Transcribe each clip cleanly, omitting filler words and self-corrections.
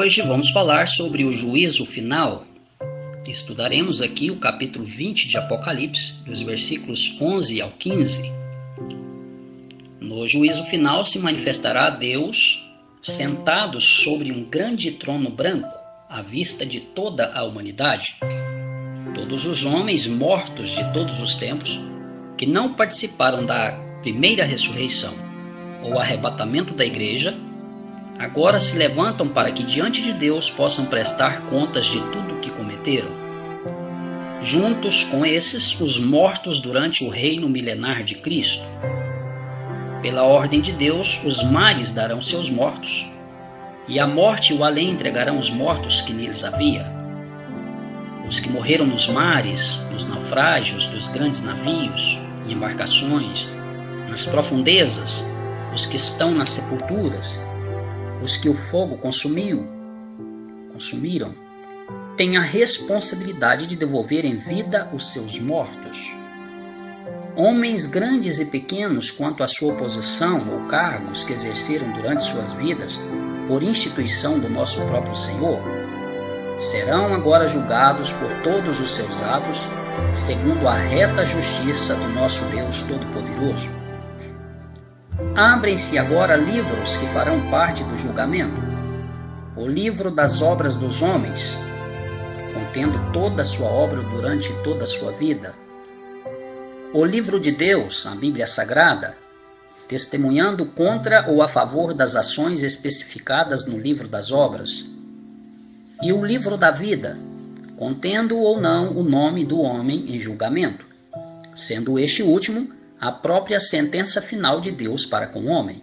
Hoje vamos falar sobre o juízo final. Estudaremos aqui o capítulo 20 de Apocalipse, dos versículos 11 ao 15. No juízo final se manifestará Deus sentado sobre um grande trono branco, à vista de toda a humanidade. Todos os homens mortos de todos os tempos, que não participaram da primeira ressurreição ou arrebatamento da igreja, agora se levantam para que diante de Deus possam prestar contas de tudo o que cometeram. Juntos com esses, os mortos durante o reino milenar de Cristo. Pela ordem de Deus, os mares darão seus mortos, e a morte e o além entregarão os mortos que neles havia. Os que morreram nos mares, nos naufrágios dos grandes navios e embarcações, nas profundezas, os que estão nas sepulturas, os que o fogo consumiram, têm a responsabilidade de devolver em vida os seus mortos. Homens grandes e pequenos quanto à sua posição ou cargos que exerceram durante suas vidas por instituição do nosso próprio Senhor, serão agora julgados por todos os seus atos, segundo a reta justiça do nosso Deus Todo-Poderoso. Abrem-se agora livros que farão parte do julgamento. O livro das obras dos homens, contendo toda a sua obra durante toda a sua vida. O livro de Deus, a Bíblia Sagrada, testemunhando contra ou a favor das ações especificadas no livro das obras. E o livro da vida, contendo ou não o nome do homem em julgamento, sendo este último a própria sentença final de Deus para com o homem.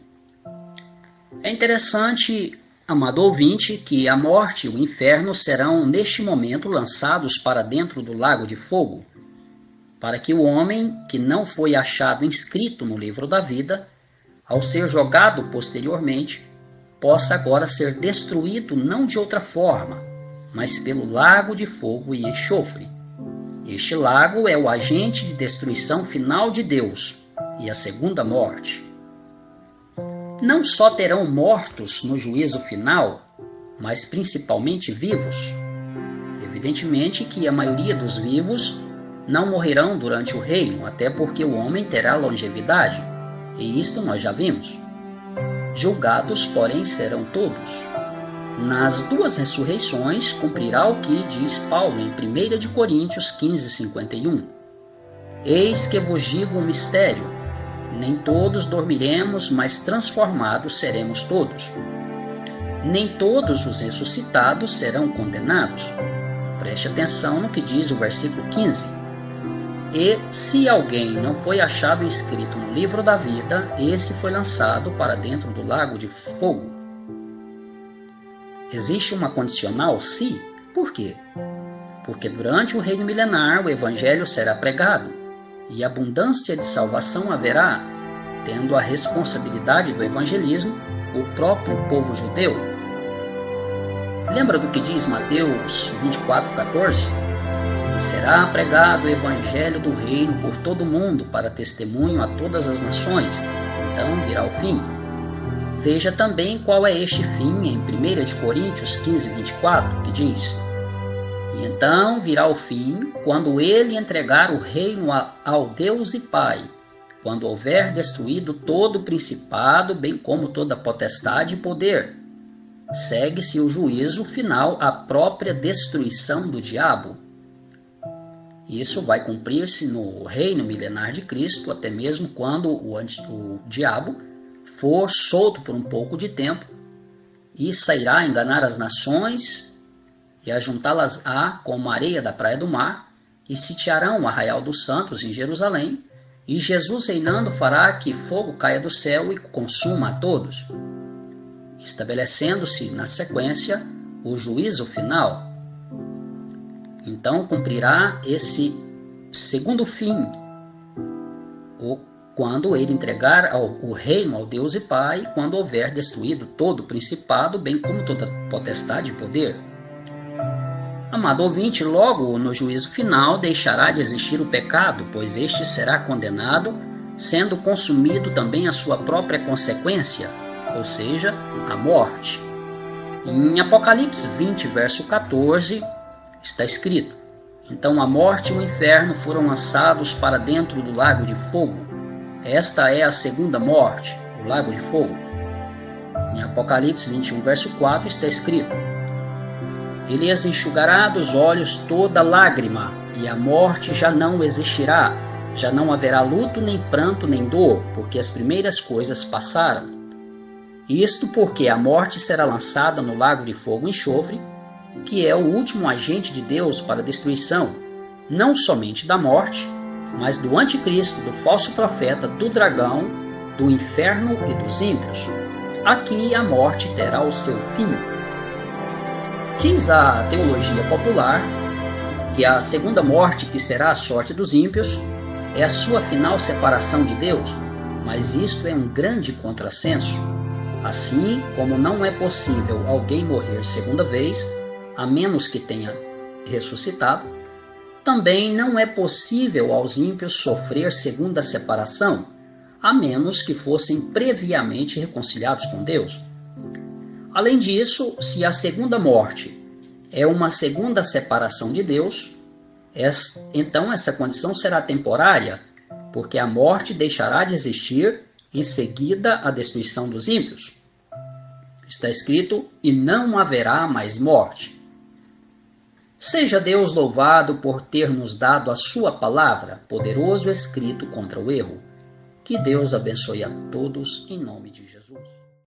É interessante, amado ouvinte, que a morte e o inferno serão neste momento lançados para dentro do lago de fogo, para que o homem que não foi achado inscrito no livro da vida, ao ser jogado posteriormente, possa agora ser destruído não de outra forma, mas pelo lago de fogo e enxofre. Este lago é o agente de destruição final de Deus e a segunda morte. Não só terão mortos no juízo final, mas principalmente vivos. Evidentemente que a maioria dos vivos não morrerão durante o reino, até porque o homem terá longevidade, e isto nós já vimos. Julgados, porém, serão todos. Nas duas ressurreições, cumprirá o que diz Paulo em 1 Coríntios 15:51. Eis que vos digo um mistério, nem todos dormiremos, mas transformados seremos todos. Nem todos os ressuscitados serão condenados. Preste atenção no que diz o versículo 15. E se alguém não foi achado inscrito no livro da vida, esse foi lançado para dentro do lago de fogo. Existe uma condicional se? Por quê? Porque durante o reino milenar o evangelho será pregado e abundância de salvação haverá, tendo a responsabilidade do evangelismo o próprio povo judeu. Lembra do que diz Mateus 24:14? E será pregado o evangelho do reino por todo o mundo para testemunho a todas as nações, então virá o fim. Veja também qual é este fim em 1 Coríntios 15:24, que diz: E então virá o fim, quando ele entregar o reino ao Deus e Pai, quando houver destruído todo o principado, bem como toda potestade e poder. Segue-se o juízo final, a própria destruição do diabo. Isso vai cumprir-se no reino milenar de Cristo, até mesmo quando o diabo for solto por um pouco de tempo e sairá a enganar as nações e a juntá-las como a areia da praia do mar, e sitiarão o arraial dos santos em Jerusalém, e Jesus reinando fará que fogo caia do céu e consuma a todos, estabelecendo-se na sequência o juízo final. Então cumprirá esse segundo fim, quando ele entregar o reino ao Deus e Pai, quando houver destruído todo o principado, bem como toda potestade e poder. Amado ouvinte, logo no juízo final deixará de existir o pecado, pois este será condenado, sendo consumido também a sua própria consequência, ou seja, a morte. Em Apocalipse 20, verso 14, está escrito: então a morte e o inferno foram lançados para dentro do lago de fogo. Esta é a segunda morte, o lago de fogo. Em Apocalipse 21, verso 4, está escrito: ele lhes enxugará dos olhos toda lágrima, e a morte já não existirá. Já não haverá luto, nem pranto, nem dor, porque as primeiras coisas passaram. Isto porque a morte será lançada no lago de fogo e enxofre, que é o último agente de Deus para a destruição, não somente da morte, mas do anticristo, do falso profeta, do dragão, do inferno e dos ímpios. Aqui a morte terá o seu fim. Diz a teologia popular que a segunda morte, que será a sorte dos ímpios, é a sua final separação de Deus, mas isto é um grande contrassenso. Assim como não é possível alguém morrer segunda vez, a menos que tenha ressuscitado, também não é possível aos ímpios sofrer segunda separação, a menos que fossem previamente reconciliados com Deus. Além disso, se a segunda morte é uma segunda separação de Deus, então essa condição será temporária, porque a morte deixará de existir em seguida a destruição dos ímpios. Está escrito: e não haverá mais morte. Seja Deus louvado por ter nos dado a sua palavra, poderoso escrito contra o erro. Que Deus abençoe a todos em nome de Jesus.